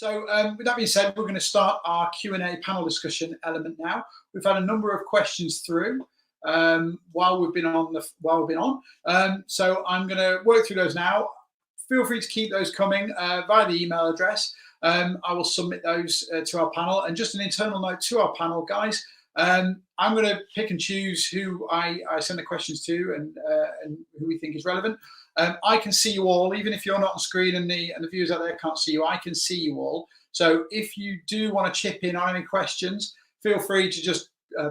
So with that being said, we're going to start our Q&A panel discussion element now. We've had a number of questions through while we've been on. So I'm going to work through those now. Feel free to keep those coming via the email address. I will submit those to our panel. And just an internal note to our panel, guys. I'm going to pick and choose who I send the questions to and who we think is relevant. I can see you all, even if you're not on screen and the viewers out there can't see you, I can see you all. So if you do want to chip in on any questions, feel free to just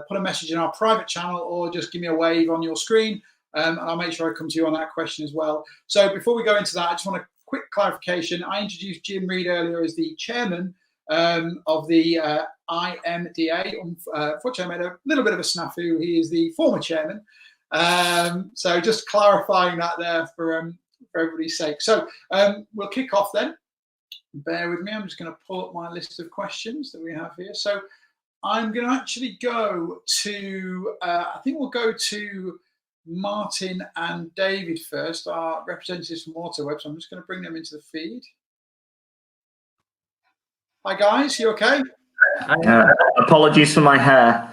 put a message in our private channel or just give me a wave on your screen, and I'll make sure I come to you on that question as well. So before we go into that, I just want a quick clarification. I introduced Jim Reed earlier as the chairman of the IMDA. Unfortunately, I made a little bit of a snafu. He is the former chairman. So just clarifying that there for everybody's sake. So we'll kick off then. Bear with me. I'm just going to pull up my list of questions that we have here. So I'm going to actually go to, I think we'll go to Martin and David first, our representatives from Autoweb. So I'm just going to bring them into the feed. Hi guys, you okay? Apologies for my hair.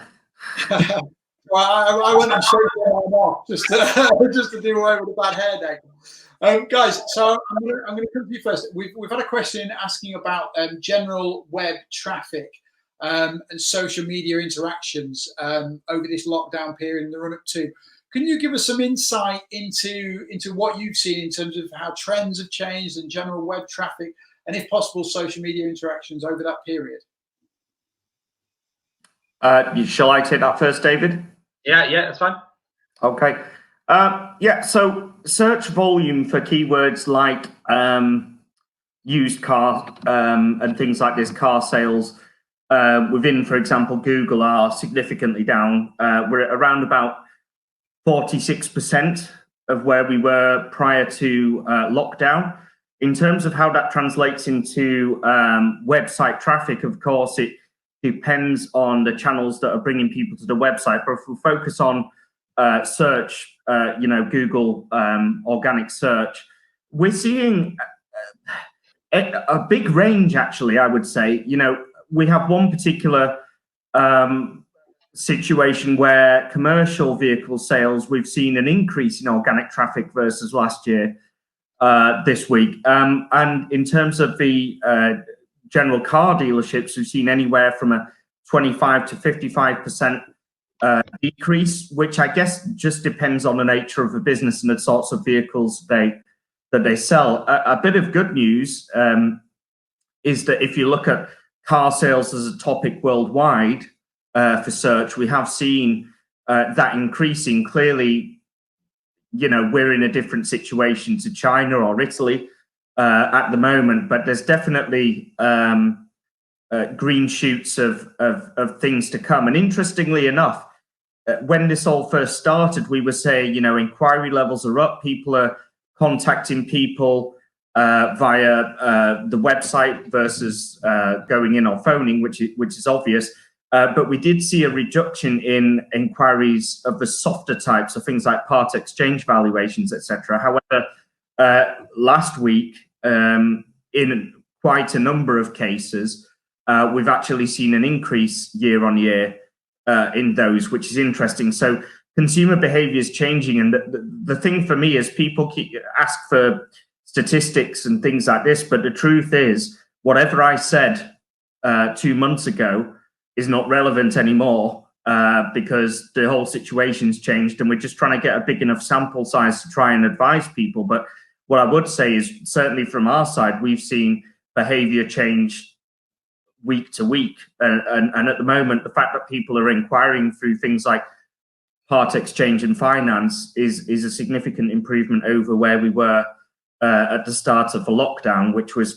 Well, I went and shaved them off just to do away with a bad hair day. Guys, so I'm going to come to you first. We've had a question asking about general web traffic and social media interactions over this lockdown period and the run up to. Can you give us some insight into what you've seen in terms of how trends have changed and general web traffic, and if possible, social media interactions over that period? Shall I take that first, David? Yeah, that's fine. Okay. Yeah, so search volume for keywords like used car and things like this, car sales, within, for example, Google are significantly down. We're at around about 46% of where we were prior to lockdown. In terms of how that translates into website traffic, of course, it depends on the channels that are bringing people to the website. But if we focus on search, Google organic search, we're seeing a big range, actually, I would say. We have one particular situation where commercial vehicle sales, we've seen an increase in organic traffic versus last year this week. And in terms of the general car dealerships, we've seen anywhere from a 25 to 55% decrease, which I guess just depends on the nature of the business and the sorts of vehicles that they sell. A bit of good news is that if you look at car sales as a topic worldwide for search, we have seen that increasing. Clearly, we're in a different situation to China or Italy at the moment, but there's definitely green shoots of things to come. And interestingly enough, when this all first started, we were saying, inquiry levels are up. People are contacting people via the website versus going in or phoning, which is obvious. But we did see a reduction in inquiries of the softer types of things like part exchange valuations, etc. However, last week, in quite a number of cases, we've actually seen an increase year on year in those, which is interesting. So consumer behavior is changing. And the thing for me is people ask for statistics and things like this. But the truth is, whatever I said 2 months ago is not relevant anymore because the whole situation's changed. And we're just trying to get a big enough sample size to try and advise people. But what I would say is, certainly from our side, we've seen behavior change week to week. And at the moment, the fact that people are inquiring through things like part exchange and finance is a significant improvement over where we were at the start of the lockdown, which was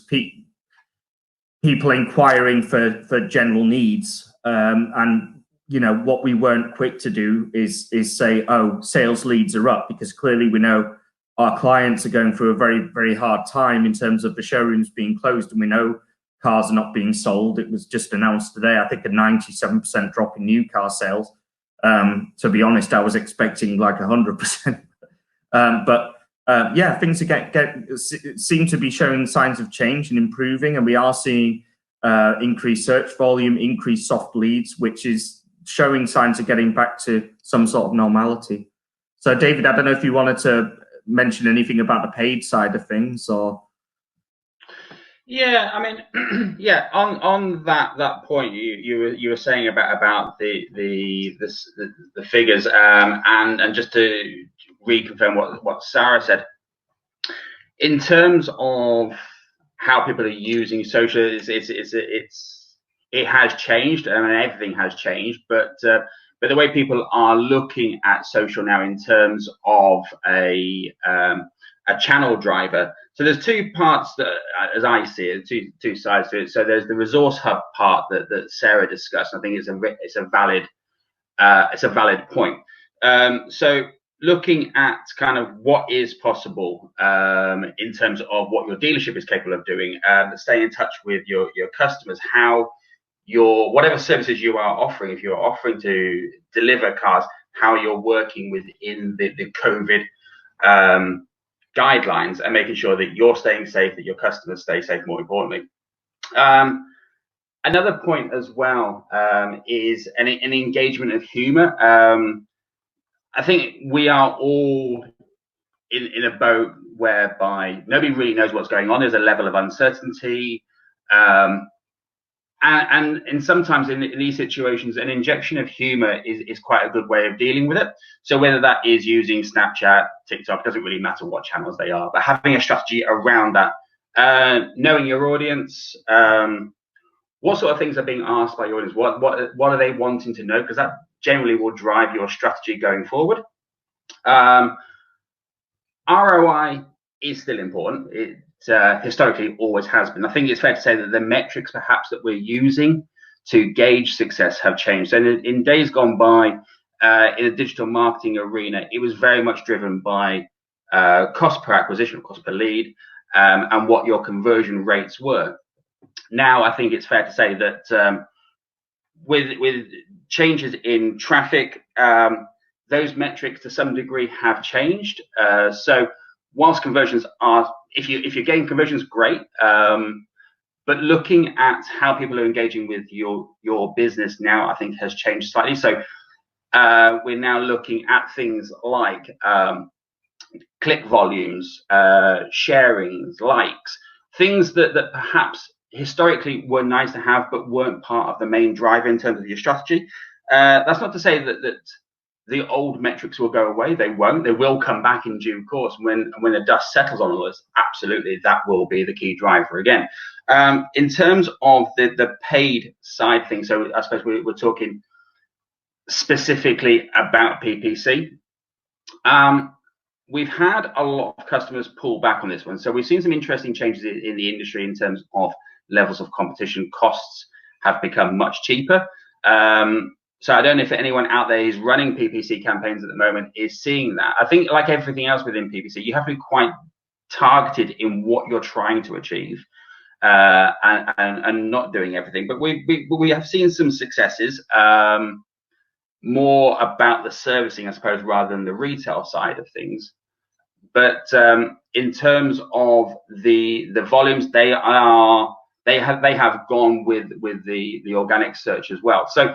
people inquiring for general needs. And what we weren't quick to do is say, oh, sales leads are up, because clearly we know our clients are going through a very, very hard time in terms of the showrooms being closed, and we know cars are not being sold. It was just announced today, I think, a 97% drop in new car sales. To be honest, I was expecting like 100%. Things seem to be showing signs of change and improving, and we are seeing increased search volume, increased soft leads, which is showing signs of getting back to some sort of normality. So, David, I don't know if you wanted to mention anything about the paid side of things, or. Yeah, I mean, yeah. On that point, you were saying about the figures, and just to reconfirm what Sarah said, in terms of how people are using social, it has changed. I mean, everything has changed, but the way people are looking at social now in terms of a channel driver. So there's two parts that, as I see it, two sides to it. So there's the resource hub part that Sarah discussed. I think it's a valid point. So looking at kind of what is possible in terms of what your dealership is capable of doing, stay in touch with your customers, how whatever services you are offering, if you're offering to deliver cars, how you're working within the COVID guidelines and making sure that you're staying safe, that your customers stay safe, more importantly. Another point as well is an engagement of humor. I think we are all in a boat whereby nobody really knows what's going on. There's a level of uncertainty. And sometimes in these situations, an injection of humor is quite a good way of dealing with it. So whether that is using Snapchat, TikTok, doesn't really matter what channels they are, but having a strategy around that, knowing your audience, what sort of things are being asked by your audience, what are they wanting to know, because that generally will drive your strategy going forward. ROI is still important. It historically always has been. I think it's fair to say that the metrics perhaps that we're using to gauge success have changed. And in days gone by, in a digital marketing arena, it was very much driven by cost per acquisition, cost per lead, and what your conversion rates were. Now, I think it's fair to say that with changes in traffic, those metrics to some degree have changed. So whilst conversions are, if you're getting conversions, great. But looking at how people are engaging with your business now, I think has changed slightly. So we're now looking at things like click volumes, sharings, likes, things that perhaps historically were nice to have, but weren't part of the main driver in terms of your strategy. That's not to say that the old metrics will go away. They won't. They will come back in due course. When the dust settles on all this, absolutely, that will be the key driver again. In terms of the paid side thing, so I suppose we're talking specifically about PPC. We've had a lot of customers pull back on this one. So we've seen some interesting changes in the industry in terms of levels of competition. Costs have become much cheaper. So I don't know if anyone out there who's running PPC campaigns at the moment is seeing that. I think like everything else within PPC, you have to be quite targeted in what you're trying to achieve and not doing everything. But we have seen some successes, more about the servicing, I suppose, rather than the retail side of things. But in terms of the volumes, they have gone with the organic search as well. So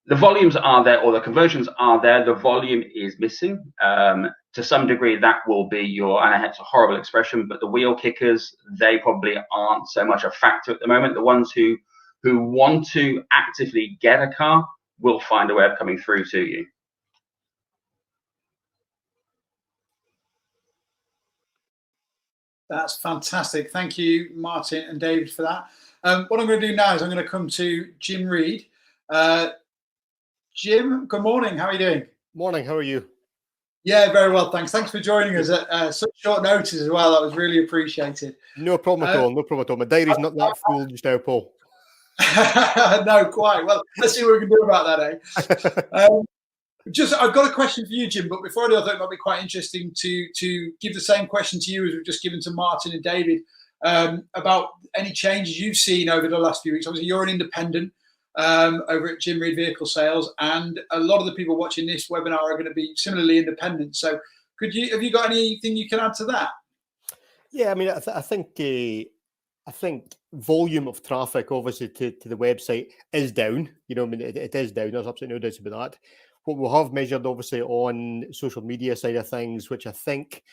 the volumes are there, or the conversions are there. The volume is missing. To some degree, that will be and it's a horrible expression, but the wheel kickers, they probably aren't so much a factor at the moment. The ones who want to actively get a car will find a way of coming through to you. That's fantastic. Thank you, Martin and David, for that. What I'm going to do now is I'm going to come to Jim Reed. Jim, good morning. How are you doing? Morning. How are you? Yeah, very well, thanks. Thanks for joining us at such short notice as well. That was really appreciated. No problem at all. No problem at all. My diary's not that full just now, Paul. No, quite. Well, let's see what we can do about that, eh? I've got a question for you, Jim, but before I do, I thought it might be quite interesting to give the same question to you as we've just given to Martin and David about any changes you've seen over the last few weeks. Obviously, you're an independent over at Jim Reed Vehicle Sales, and a lot of the people watching this webinar are going to be similarly independent. So have you got anything you can add to that? Yeah, I mean, I think I think volume of traffic, obviously, to the website is down. You know, I mean, it is down. There's absolutely no doubt about that. What we have measured, obviously, on social media side of things, which I think,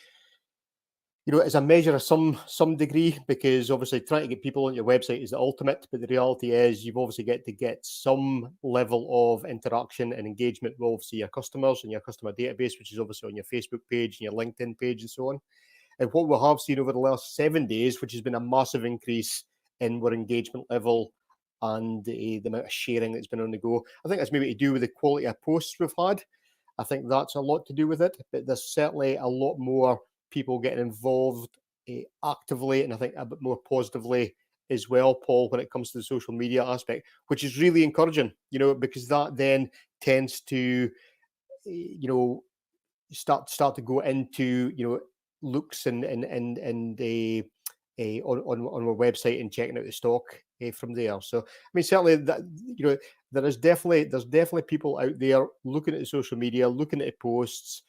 you know, is a measure of some degree, because obviously trying to get people on your website is the ultimate. But the reality is, you've obviously got to get some level of interaction and engagement with obviously your customers and your customer database, which is obviously on your Facebook page and your LinkedIn page and so on. And what we have seen over the last 7 days, which has been a massive increase in our engagement level and the amount of sharing that's been on the go, I think that's maybe to do with the quality of posts we've had. I think that's a lot to do with it. But there's certainly a lot more people getting involved actively, and I think a bit more positively as well, Paul, when it comes to the social media aspect, which is really encouraging, you know, because that then tends to, you know, start to go into, you know, looks and on our website and checking out the stock from there. So I mean, certainly that, you know, there's definitely people out there looking at the social media, looking at the posts.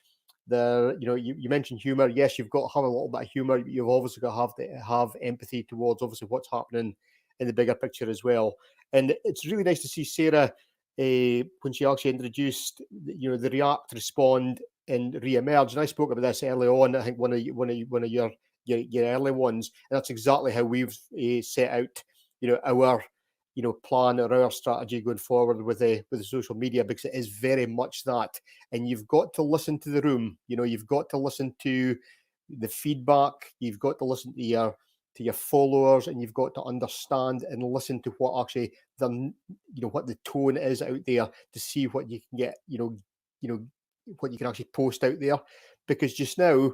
There, you know, you mentioned humor. Yes, you've got to have a little bit of humor. You've obviously got to have empathy towards obviously what's happening in the bigger picture as well. And it's really nice to see Sarah when she actually introduced, you know, the react, respond, and re-emerge. And I spoke about this early on. I think one of your early ones, and that's exactly how we've set out, you know, our, you know, plan or our strategy going forward with the social media, because it is very much that. And you've got to listen to the room. You know, you've got to listen to the feedback. You've got to listen to your followers, and you've got to understand and listen to what actually what the tone is out there, to see what you can get, you know, what you can actually post out there. Because just now,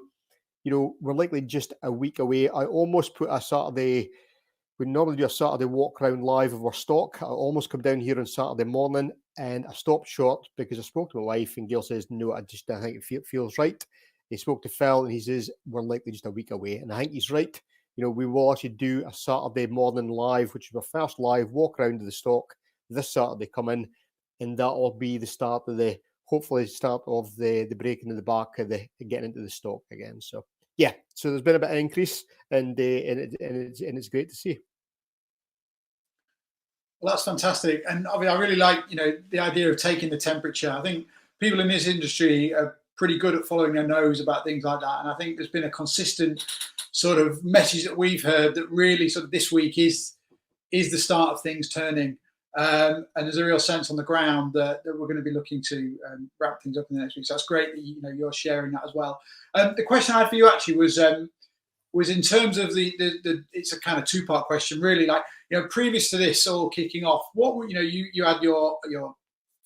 you know, we're likely just a week away. I almost put a Saturday, we normally do a Saturday walk around live of our stock. I almost come down here on Saturday morning, and I stopped short because I spoke to my wife, and Gail says, no, I think it feels right. He spoke to Phil, and he says, we're likely just a week away. And I think he's right. You know, we will actually do a Saturday morning live, which is our first live walk around of the stock this Saturday coming. And that will be the start of hopefully the start of the breaking in the back of getting into the stock again. So yeah, so there's been a bit of increase, and it's great to see. Well, that's fantastic, and I mean, I really like, you know, the idea of taking the temperature. I think people in this industry are pretty good at following their nose about things like that, and I think there's been a consistent sort of message that we've heard that really sort of this week is the start of things turning, and there's a real sense on the ground that we're going to be looking to wrap things up in the next week. So that's great that, you know, you're sharing that as well. The question I had for you actually was in terms of the it's a kind of two-part question, really. Like, you know, previous to this all kicking off, what were, you know, you had your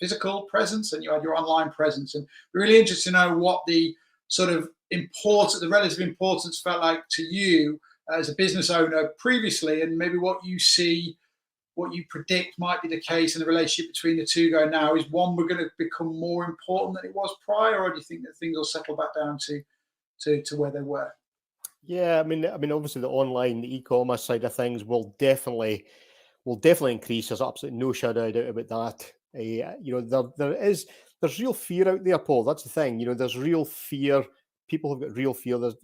physical presence and you had your online presence, and we're really interested to know what the sort of the relative importance felt like to you as a business owner previously, and maybe what you predict might be the case in the relationship between the two going now. Is one we're going to become more important than it was prior, or do you think that things will settle back down to where they were? Yeah, I mean, obviously the online, the e-commerce side of things will definitely increase. There's absolutely no shadow of doubt about that. You know, there's real fear out there, Paul. That's the thing. You know, there's real fear. People have got real fear. There's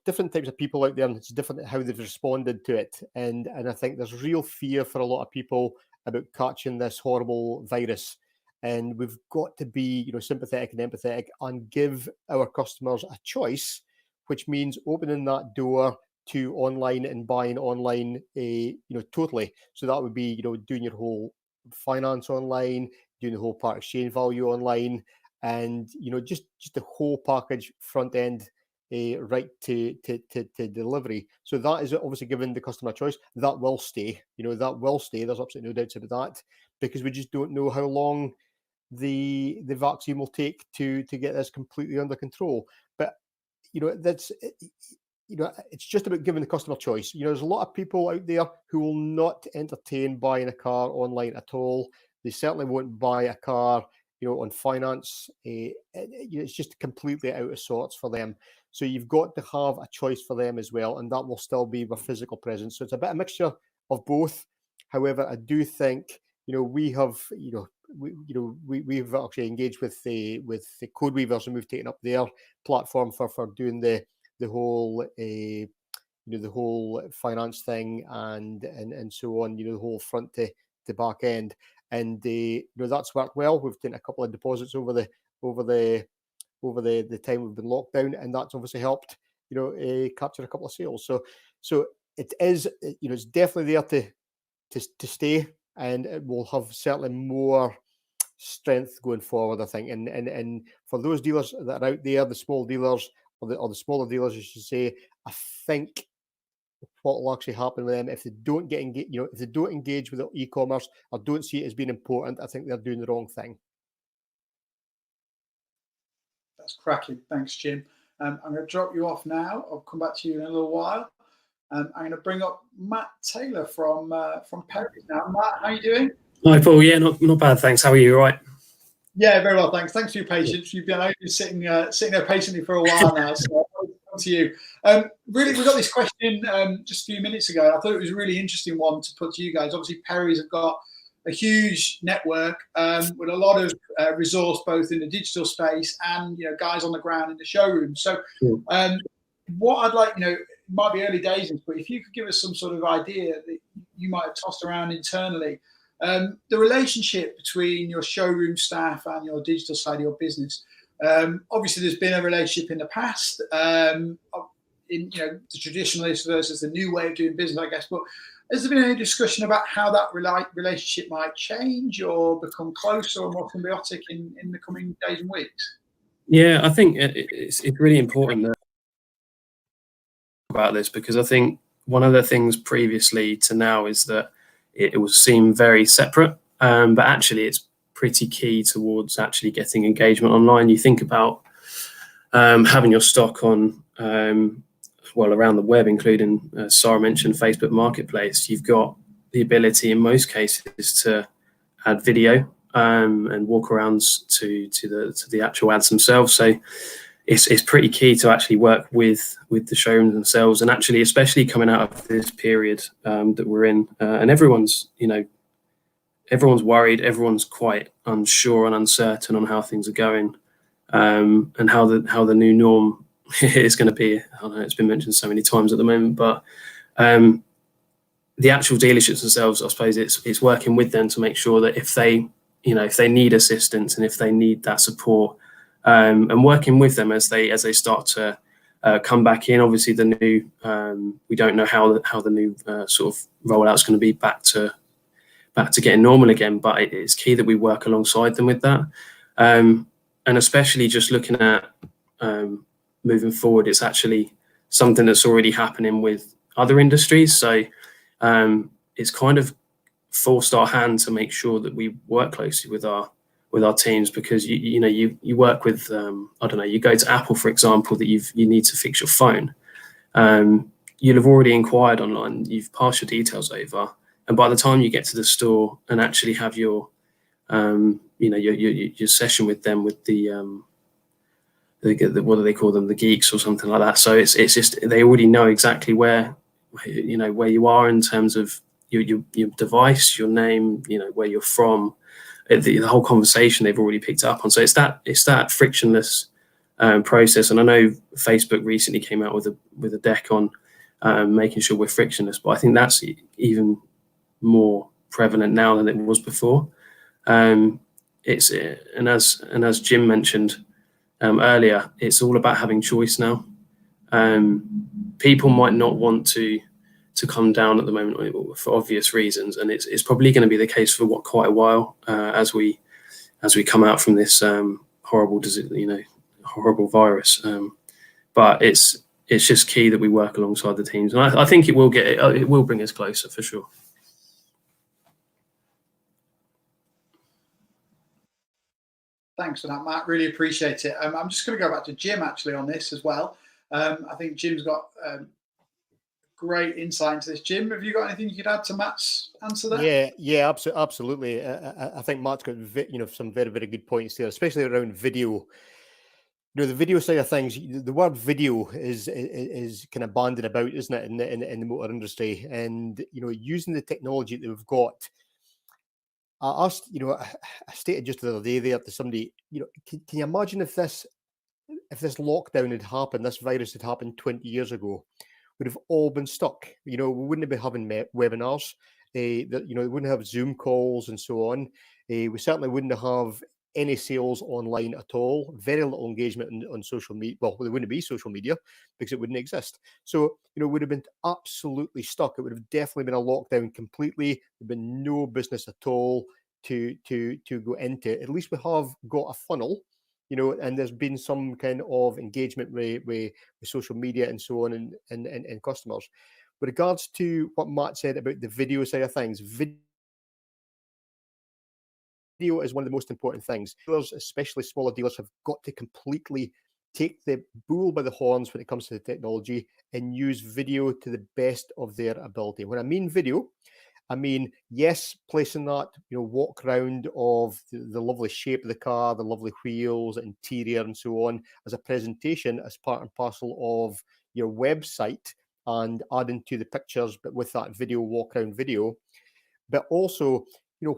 different types of people out there, and it's different how they've responded to it. And I think there's real fear for a lot of people about catching this horrible virus. And we've got to be, you know, sympathetic and empathetic, and give our customers a choice, which means opening that door to online and buying online, you know, totally. So that would be, you know, doing your whole finance online, doing the whole part exchange value online, and, you know, just the whole package front end, right to delivery. So that is obviously giving the customer choice. That will stay, you know, that will stay. There's absolutely no doubts about that, because we just don't know how long the vaccine will take to get this completely under control. But you know, it's just about giving the customer choice. You know, there's a lot of people out there who will not entertain buying a car online at all. They certainly won't buy a car, you know, on finance. It's just completely out of sorts for them. So you've got to have a choice for them as well, and that will still be with physical presence. So it's a bit of a mixture of both. However, I do think, you know, we've actually engaged with the Code Weavers, and we've taken up their platform for doing the whole the whole finance thing and so on, the whole front to back end. And that's worked well. We've taken a couple of deposits over the time we've been locked down, and that's obviously helped capture a couple of sales. So it is, it's definitely there to stay, and it will have certainly more strength going forward, I think. And for those dealers that are out there, the small dealers or the smaller dealers, I should say, I think what will actually happen with them if they don't get engaged, if they don't engage with e-commerce or don't see it as being important, I think they're doing the wrong thing. That's cracking. Thanks, Jim. I'm going to drop you off now. I'll come back to you in a little while. I'm going to bring up Matt Taylor from Perry now. Matt, how are you doing? Hi, Paul. Yeah, not bad, thanks. How are you? All right? Yeah, very well, thanks. Thanks for your patience. You've been sitting there patiently for a while now, so I'll come to you. Really, we got this question just a few minutes ago. I thought it was a really interesting one to put to you guys. Obviously, Perry's have got a huge network with a lot of resource, both in the digital space and guys on the ground in the showroom. So, what I'd like, it might be early days, but if you could give us some sort of idea that you might have tossed around internally, the relationship between your showroom staff and your digital side of your business. Obviously, there's been a relationship in the past, in the traditionalist versus the new way of doing business, I guess. But has there been any discussion about how that relationship might change or become closer or more symbiotic in the coming days and weeks? Yeah, I think it's really important that about this, because I think one of the things previously to now is that it will seem very separate, but actually it's pretty key towards actually getting engagement online. You think about having your stock on, around the web, including Sarah mentioned Facebook Marketplace. You've got the ability in most cases to add video and walk arounds to the actual ads themselves. So it's pretty key to actually work with the showrooms themselves, and actually, especially coming out of this period that we're in, and everyone's worried, everyone's quite unsure and uncertain on how things are going, and how the new norm is going to be. I know it's been mentioned so many times at the moment, but the actual dealerships themselves, I suppose it's working with them to make sure that if they need assistance and if they need that support, and working with them as they start to come back in. Obviously, the new we don't know how the new sort of rollout is going to be back to getting normal again. But it's key that we work alongside them with that, and especially just looking at moving forward. It's actually something that's already happening with other industries. So it's kind of forced our hand to make sure that we work closely with our teams, because you work with you go to Apple, for example, that you need to fix your phone. You'll have already inquired online, you've passed your details over, and by the time you get to the store and actually have your your session with them, with the what do they call them, the geeks or something like that. So it's just they already know exactly where you are in terms of your device, your name, where you're from. The whole conversation they've already picked up on. So it's that frictionless process. And I know Facebook recently came out with a deck on making sure we're frictionless, but I think that's even more prevalent now than it was before. And as Jim mentioned earlier, it's all about having choice now. People might not want to come down at the moment for obvious reasons, and it's probably going to be the case for quite a while as we come out from this horrible disease, horrible virus. But it's just key that we work alongside the teams, and I think it will bring us closer for sure. Thanks for that, Matt. Really appreciate it. I'm just going to go back to Jim actually on this as well. I think Jim's got great insight into this. Jim, have you got anything you could add to Matt's answer there? Yeah, absolutely. I think Matt's got some very, very good points there, especially around video. The video side of things. The word video is kind of bandied about, isn't it, in the motor industry? And using the technology that we've got. I asked, I stated just the other day there to somebody, can you imagine if this lockdown had happened, this virus had happened 20 years ago? would have all been stuck. We wouldn't be having webinars. We wouldn't have Zoom calls and so on. We certainly wouldn't have any sales online at all. Very little engagement on social media. Well, there wouldn't be social media because it wouldn't exist. So, would have been absolutely stuck. It would have definitely been a lockdown completely. There'd been no business at all to go into. At least we have got a funnel, and there's been some kind of engagement with social media and so on and customers. With regards to what Matt said about the video side of things, video is one of the most important things. Dealers, especially smaller dealers, have got to completely take the bull by the horns when it comes to the technology and use video to the best of their ability. When I mean video, I mean, yes, placing that, walk around of the lovely shape of the car, the lovely wheels, interior and so on, as a presentation, as part and parcel of your website, and adding to the pictures, but with that video, walk around video. But also,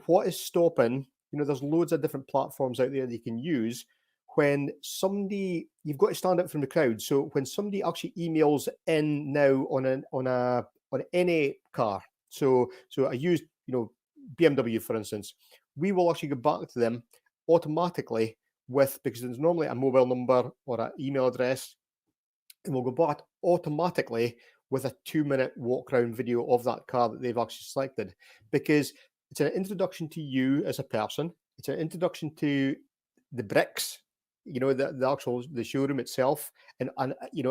what is stopping, there's loads of different platforms out there that you can use. When somebody, you've got to stand out from the crowd. So when somebody actually emails in now on any car, so I use, BMW, for instance, we will actually go back to them automatically because there's normally a mobile number or an email address, and we'll go back automatically with a 2-minute walk around video of that car that they've actually selected, because it's an introduction to you as a person. It's an introduction to the bricks, the showroom itself, and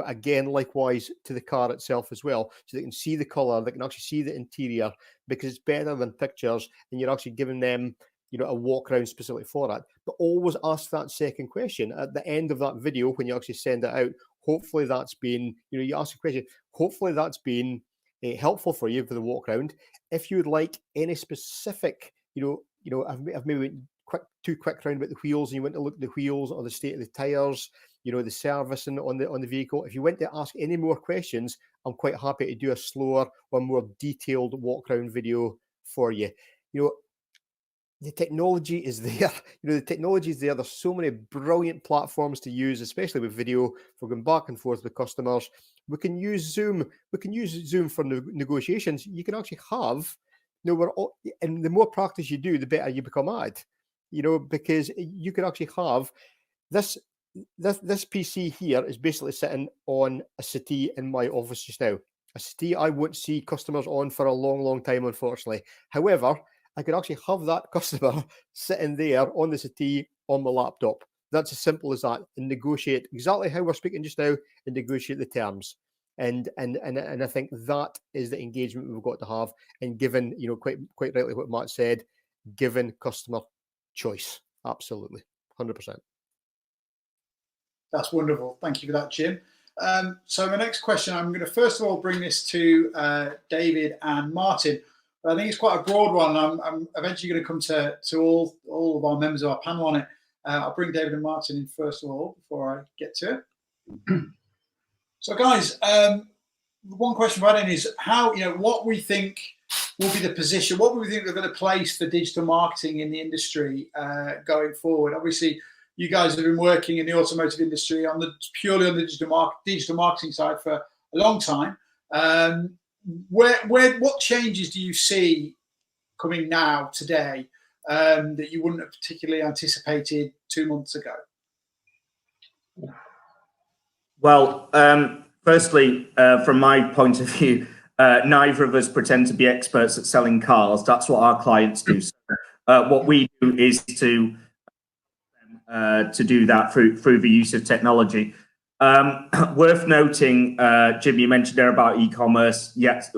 again, likewise to the car itself as well, so they can see the color, they can actually see the interior, because it's better than pictures, and you're actually giving them a walk around specifically for that. But always ask that second question at the end of that video when you actually send it out. Hopefully that's been, you ask a question, hopefully that's been helpful for you for the walk around. If you would like any specific, I've maybe too quick round about the wheels, and you went to look at the wheels or the state of the tires, the servicing on the vehicle. If you went to ask any more questions, I'm quite happy to do a slower or more detailed walk around video for you. The technology is there. The technology is there. There's so many brilliant platforms to use, especially with video, for going back and forth with customers. We can use Zoom. We can use Zoom for negotiations. You can actually have, and the more practice you do, the better you become at. Because you can actually have this PC here is basically sitting on a settee in my office just now. A settee I won't see customers on for a long, long time, unfortunately. However, I could actually have that customer sitting there on the settee on my laptop. That's as simple as that, and negotiate exactly how we're speaking just now, and negotiate the terms. And I think that is the engagement we've got to have, and given, quite rightly what Matt said, given customer choice. Absolutely, 100%. That's wonderful. Thank you for that, Jim. So my next question, I'm going to first of all bring this to David and Martin. But I think it's quite a broad one. I'm eventually going to come to all of our members of our panel on it. I'll bring David and Martin in first of all before I get to it. So, guys, one question right in is how, what we think will be the position, what we think we're going to place for digital marketing in the industry going forward. Obviously, you guys have been working in the automotive industry purely on the digital marketing side for a long time. What changes do you see coming now today that you wouldn't have particularly anticipated 2 months ago? Well, firstly, from my point of view, neither of us pretend to be experts at selling cars. That's what our clients do. So, what we do is to do that through the use of technology. Worth noting, Jim, you mentioned there about e-commerce. Yes,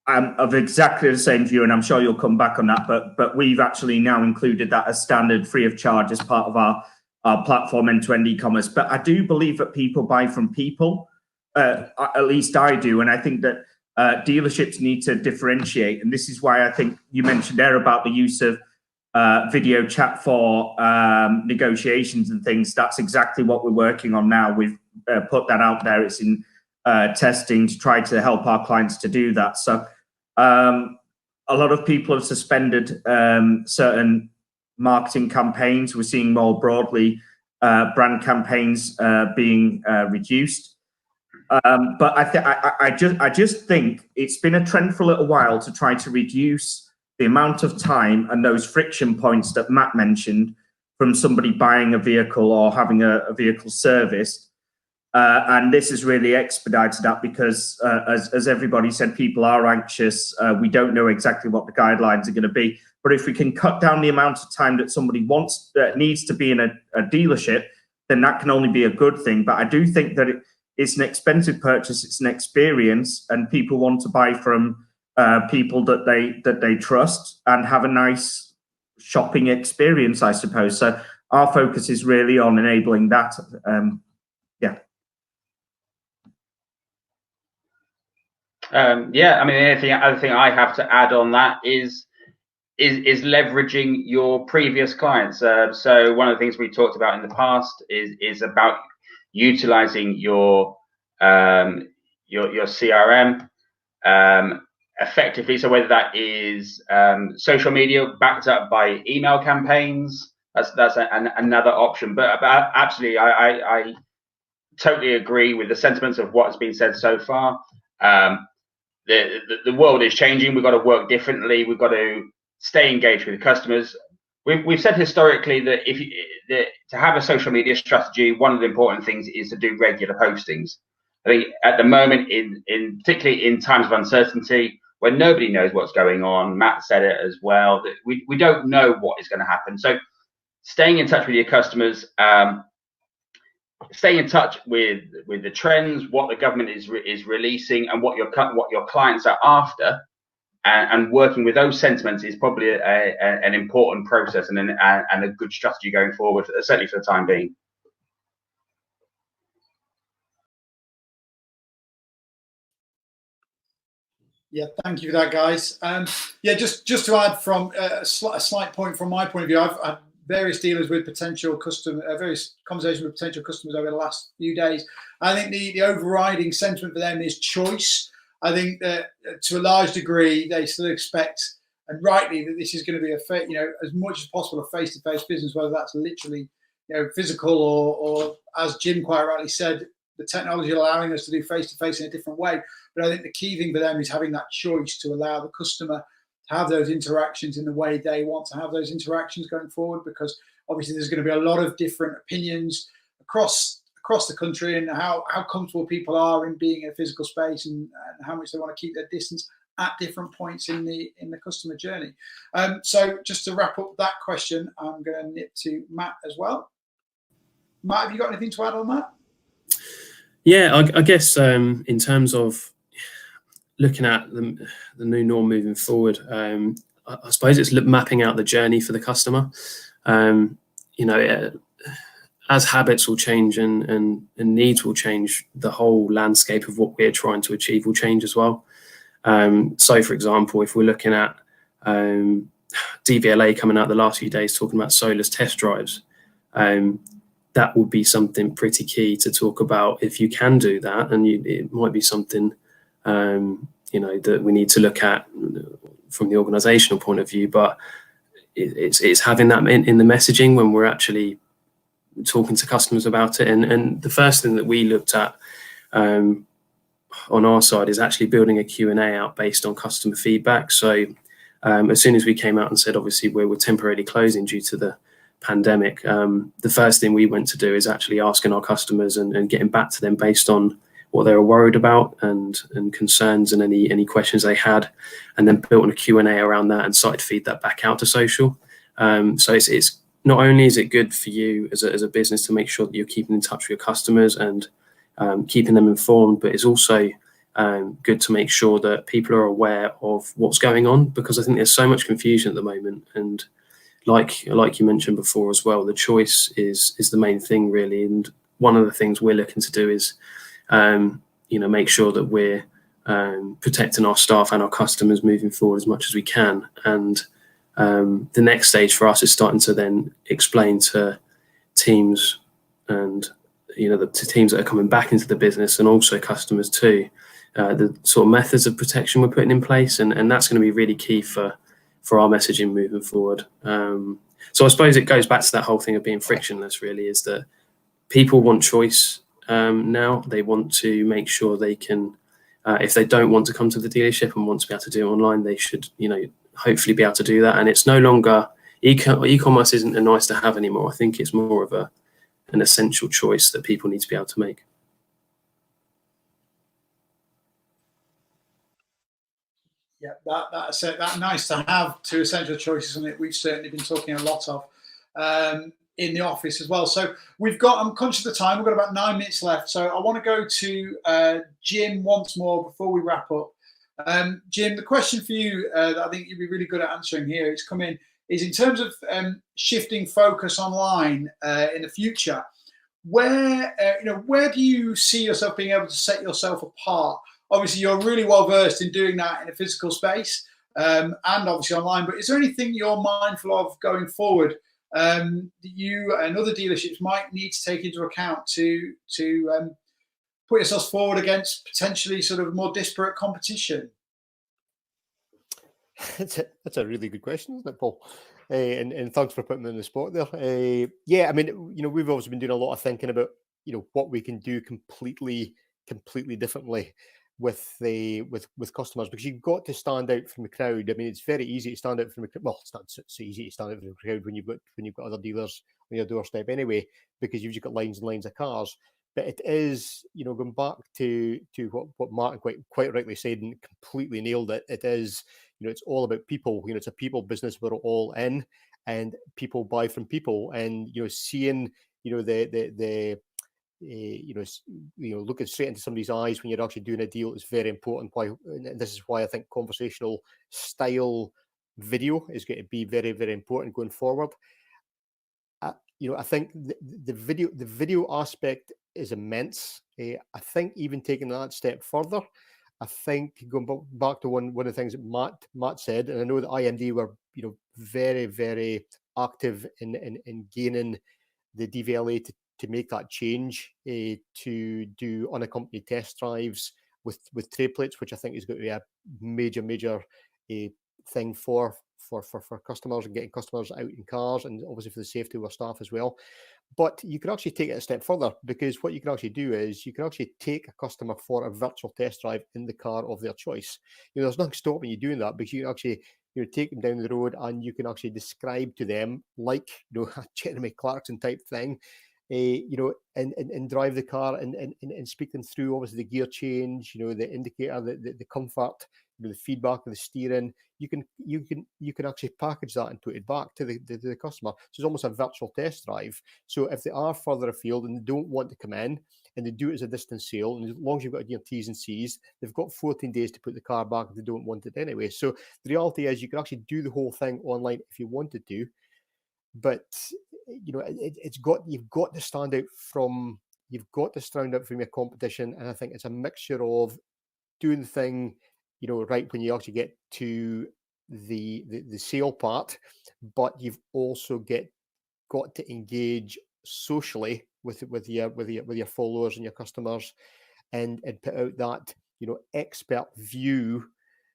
I'm of exactly the same view, and I'm sure you'll come back on that. But we've actually now included that as standard, free of charge, as part of our platform end-to-end e-commerce. But I do believe that people buy from people. At least I do, and I think that dealerships need to differentiate. And this is why I think you mentioned there about the use of video chat for negotiations and things. That's exactly what we're working on now. We've put that out there. It's in testing to try to help our clients to do that. So a lot of people have suspended certain marketing campaigns. We're seeing more broadly brand campaigns being reduced. But I just think it's been a trend for a little while to try to reduce the amount of time and those friction points that Matt mentioned from somebody buying a vehicle or having a vehicle serviced. And this has really expedited that because, as everybody said, people are anxious. We don't know exactly what the guidelines are going to be. But if we can cut down the amount of time that somebody needs to be in a dealership, then that can only be a good thing. But I do think that it's an expensive purchase. It's an experience, and people want to buy from people that they trust and have a nice shopping experience, I suppose. So our focus is really on enabling that. Yeah, I mean, the other thing I have to add on that is leveraging your previous clients. So one of the things we talked about in the past is about utilizing your CRM effectively. So whether that is social media backed up by email campaigns, that's another option. But absolutely, I totally agree with the sentiments of what's been said so far. The world is changing. We've got to work differently. We've got to stay engaged with the customers. We've said historically that to have a social media strategy, one of the important things is to do regular postings. I think at the moment, particularly in times of uncertainty, when nobody knows what's going on, Matt said it as well, that we don't know what is going to happen. So staying in touch with your customers, staying in touch with the trends, what the government is releasing, and what your clients are after, and working with those sentiments is probably an important process and a good strategy going forward, certainly for the time being. Yeah, thank you for that, guys. Yeah, just to add from a slight point from my point of view, I've had various dealers with potential various conversations with potential customers over the last few days. I think the overriding sentiment for them is choice. I think that to a large degree they still expect, and rightly, that this is going to be as much as possible a face-to-face business, whether that's literally physical or as Jim quite rightly said, the technology allowing us to do face-to-face in a different way. But I think the key thing for them is having that choice to allow the customer to have those interactions in the way they want to have those interactions going forward, because obviously there's going to be a lot of different opinions across the country and how comfortable people are in being in a physical space and how much they want to keep their distance at different points in the customer journey. So just to wrap up that question, I'm going to nip to Matt as well. Matt, have you got anything to add on that? Yeah, I guess in terms of looking at the new norm moving forward, I suppose it's mapping out the journey for the customer. As habits will change and needs will change, the whole landscape of what we're trying to achieve will change as well. So, for example, if we're looking at DVLA coming out the last few days talking about solar's test drives, that would be something pretty key to talk about if you can do that, and it might be something that we need to look at from the organizational point of view. But it's having that in the messaging when we're actually talking to customers about it. And the first thing that we looked at on our side is actually building a Q&A out based on customer feedback. So as soon as we came out and said, obviously, we were temporarily closing due to the pandemic, the first thing we went to do is actually asking our customers and getting back to them based on what they were worried about and concerns and any questions they had, and then built a Q&A around that and started to feed that back out to social. So it's not only is it good for you as a business to make sure that you're keeping in touch with your customers and keeping them informed, but it's also good to make sure that people are aware of what's going on, because I think there's so much confusion at the moment. And like you mentioned before as well, the choice is the main thing really. And one of the things we're looking to do is make sure that we're protecting our staff and our customers moving forward as much as we can. And the next stage for us is starting to then explain to teams and the teams that are coming back into the business, and also customers too, the sort of methods of protection we're putting in place, and that's going to be really key for our messaging moving forward. So I suppose it goes back to that whole thing of being frictionless really, is that people want choice, now. They want to make sure they can, if they don't want to come to the dealership and want to be able to do it online, they should, hopefully be able to do that. And it's no longer, e-commerce isn't a nice to have anymore. I think it's more of an essential choice that people need to be able to make. Yeah, that's it. That nice to have two essential choices, something we've certainly been talking a lot of in the office as well. So I'm conscious of the time. We've got about 9 minutes left. So I want to go to Jim once more before we wrap up. Jim, the question for you that I think you'd be really good at answering here, it's come in, is in terms of shifting focus online in the future, where do you see yourself being able to set yourself apart? Obviously, you're really well versed in doing that in a physical space and obviously online. But is there anything you're mindful of going forward that you and other dealerships might need to take into account to put yourselves forward against potentially sort of more disparate competition? That's a really good question, isn't it, Paul? And thanks for putting me on the spot there. Yeah, I mean, we've obviously been doing a lot of thinking about, what we can do completely differently with customers, because you've got to stand out from the crowd. I mean, it's very easy to stand out from the crowd. Well, it's not so easy to stand out from the crowd when you've got other dealers on your doorstep anyway, because you've just got lines and lines of cars. But it is, going back to what Martin quite rightly said and completely nailed it. It is, it's all about people. It's a people business. We're all in, and people buy from people. And seeing, looking straight into somebody's eyes when you're actually doing a deal is very important. And this is why I think conversational style video is going to be very, very important going forward. I think the video aspect is immense. I think even taking that step further, I think going back to one of the things that Matt said, and I know that IMD were very, very active in gaining the DVLA to make that change to do unaccompanied test drives with trade plates, which I think is going to be a major thing for customers and getting customers out in cars, and obviously for the safety of our staff as well. But you can actually take it a step further, because what you can actually do is you can actually take a customer for a virtual test drive in the car of their choice. There's nothing stopping you doing that, because you can actually take them down the road and you can actually describe to them, like a Jeremy Clarkson type thing, and drive the car and speak them through obviously the gear change, the indicator, the comfort, the feedback of the steering. You can actually package that and put it back to the customer. So it's almost a virtual test drive. So if they are further afield and they don't want to come in, and they do it as a distance sale, and as long as you've got your T's and C's, they've got 14 days to put the car back if they don't want it anyway. So the reality is you can actually do the whole thing online if you wanted to, but you've got to stand out from your competition. And I think it's a mixture of doing the thing right when you actually get to the sale part, but you've also got to engage socially with your followers and your customers, and put out that expert view.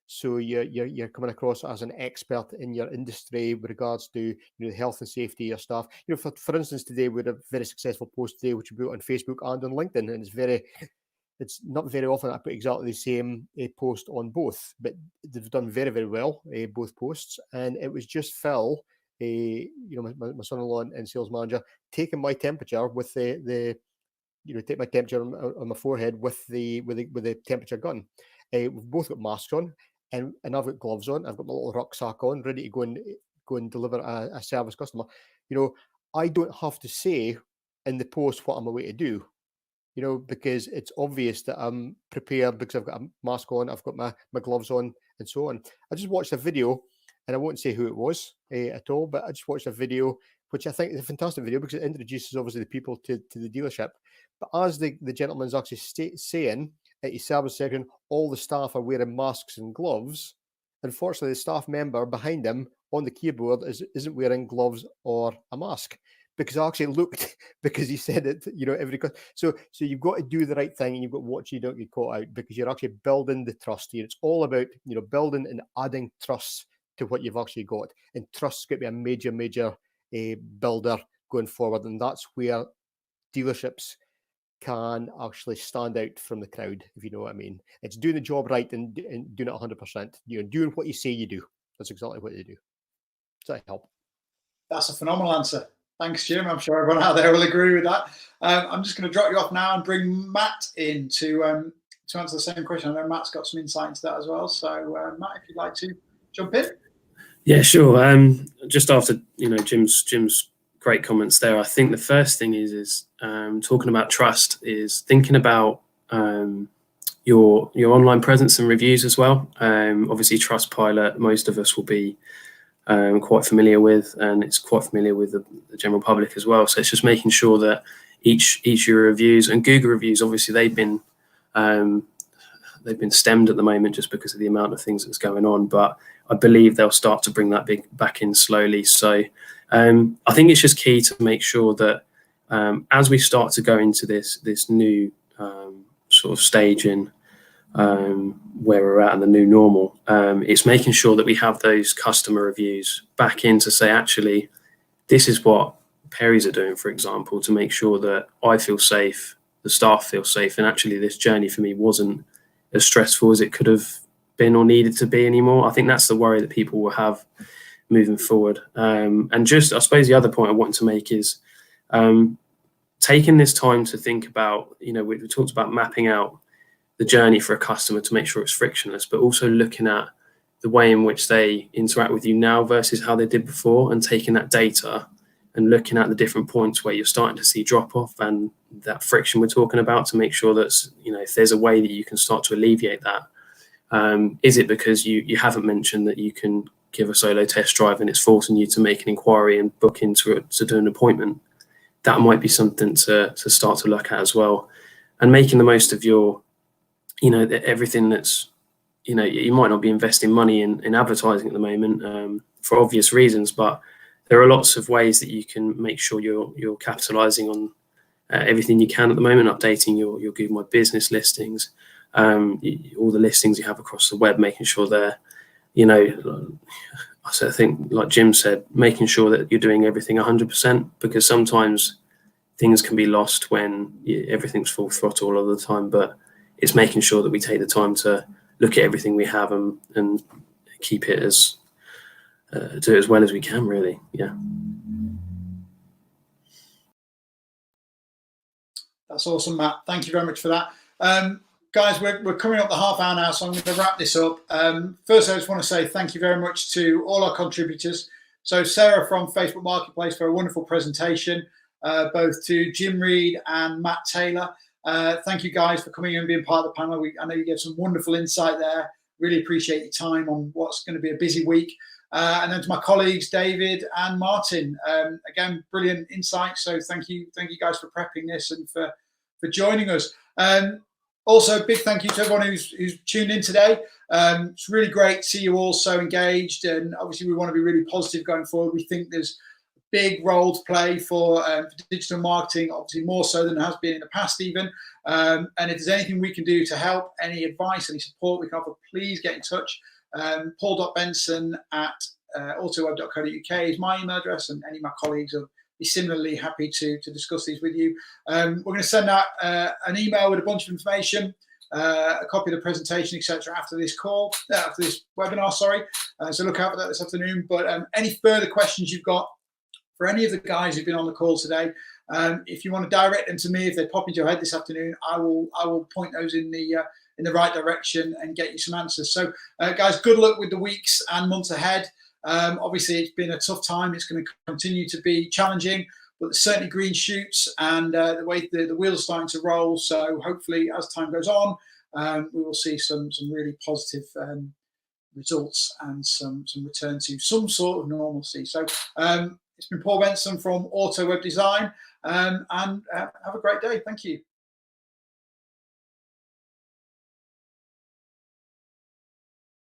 So you're coming across as an expert in your industry with regards to the health and safety of your staff. For instance, today we had a very successful post today, which we put on Facebook and on LinkedIn, and it's not very often I put exactly the same post on both, but they've done very, very well, both posts. And it was just Phil, my son-in-law and sales manager, taking my temperature with take my temperature on my forehead with the temperature gun. We've both got masks on, and I've got gloves on. I've got my little rucksack on, ready to go and deliver a service customer. I don't have to say in the post what I'm away to do. Because it's obvious that I'm prepared, because I've got a mask on, I've got my gloves on, and so on. I just watched a video, and I won't say who it was at all, but I just watched a video, which I think is a fantastic video, because it introduces obviously the people to the dealership. But as the gentleman's actually saying at his service section, all the staff are wearing masks and gloves. Unfortunately, the staff member behind him on the keyboard isn't wearing gloves or a mask, because I actually looked, because he said it, so you've got to do the right thing, and you've got to watch you don't get caught out, because you're actually building the trust here. It's all about, building and adding trust to what you've actually got. And trust is going to be a major builder going forward. And that's where dealerships can actually stand out from the crowd, if you know what I mean. It's doing the job right and doing it 100%. Doing what you say you do. That's exactly what you do. Does that help? That's a phenomenal answer. Thanks, Jim. I'm sure everyone out there will agree with that. I'm just going to drop you off now and bring Matt in to answer the same question. I know Matt's got some insight into that as well. So, Matt, if you'd like to jump in. Yeah, sure. Just after Jim's great comments there, I think the first thing is talking about trust is thinking about your online presence and reviews as well. Obviously, Trustpilot, most of us will be quite familiar with, and it's quite familiar with the general public as well. So it's just making sure that each of your reviews, and Google reviews, obviously they've been stemmed at the moment just because of the amount of things that's going on, but I believe they'll start to bring that back in slowly. So I think it's just key to make sure that as we start to go into this new sort of stage in where we're at in the new normal, it's making sure that we have those customer reviews back in to say, actually, this is what Perry's are doing, for example, to make sure that I feel safe, the staff feel safe, and actually this journey for me wasn't as stressful as it could have been or needed to be anymore. I think that's the worry that people will have moving forward. And just, I suppose the other point I want to make is taking this time to think about, we talked about mapping out the journey for a customer to make sure it's frictionless, but also looking at the way in which they interact with you now versus how they did before, and taking that data and looking at the different points where you're starting to see drop off and that friction we're talking about, to make sure that, if there's a way that you can start to alleviate that. Is it because you haven't mentioned that you can give a solo test drive and it's forcing you to make an inquiry and book into to do an appointment? That might be something to start to look at as well, and making the most of your, everything that's, you might not be investing money in advertising at the moment for obvious reasons, but there are lots of ways that you can make sure you're capitalizing on everything you can at the moment, updating your Google My Business listings, all the listings you have across the web, making sure they're, I think, like Jim said, making sure that you're doing everything 100%, because sometimes things can be lost when everything's full throttle all the time. But it's making sure that we take the time to look at everything we have and keep it do it as well as we can, really. Yeah. That's awesome, Matt. Thank you very much for that. Guys, we're coming up the half hour now, so I'm going to wrap this up. First, I just want to say thank you very much to all our contributors. So Sarah from Facebook Marketplace for a wonderful presentation, both to Jim Reed and Matt Taylor. Thank you guys for coming and being part of the panel. I know you gave some wonderful insight there. Really appreciate your time on what's going to be a busy week. And then to my colleagues, David and Martin, again, brilliant insight. So thank you guys for prepping this and for joining us. Also, big thank you to everyone who's tuned in today. It's really great to see you all so engaged, and obviously we want to be really positive going forward. We think there's a big role to play for digital marketing, obviously more so than it has been in the past even. And if there's anything we can do to help, any advice, any support we can offer, please get in touch. Paul.benson@autoweb.co.uk is my email address, and any of my colleagues will be similarly happy to discuss these with you. We're going to send out an email with a bunch of information, a copy of the presentation, etc. after this webinar, sorry. So look out for that this afternoon. But any further questions you've got for any of the guys who've been on the call today, if you want to direct them to me, if they pop into your head this afternoon, I will point those in the right direction and get you some answers. So guys, good luck with the weeks and months ahead. Obviously it's been a tough time. It's going to continue to be challenging, but there's certainly green shoots, and the way the wheels are starting to roll. So hopefully as time goes on, we will see some really positive results and some return to some sort of normalcy. So it's been Paul Benson from Autoweb Design, and have a great day. Thank you.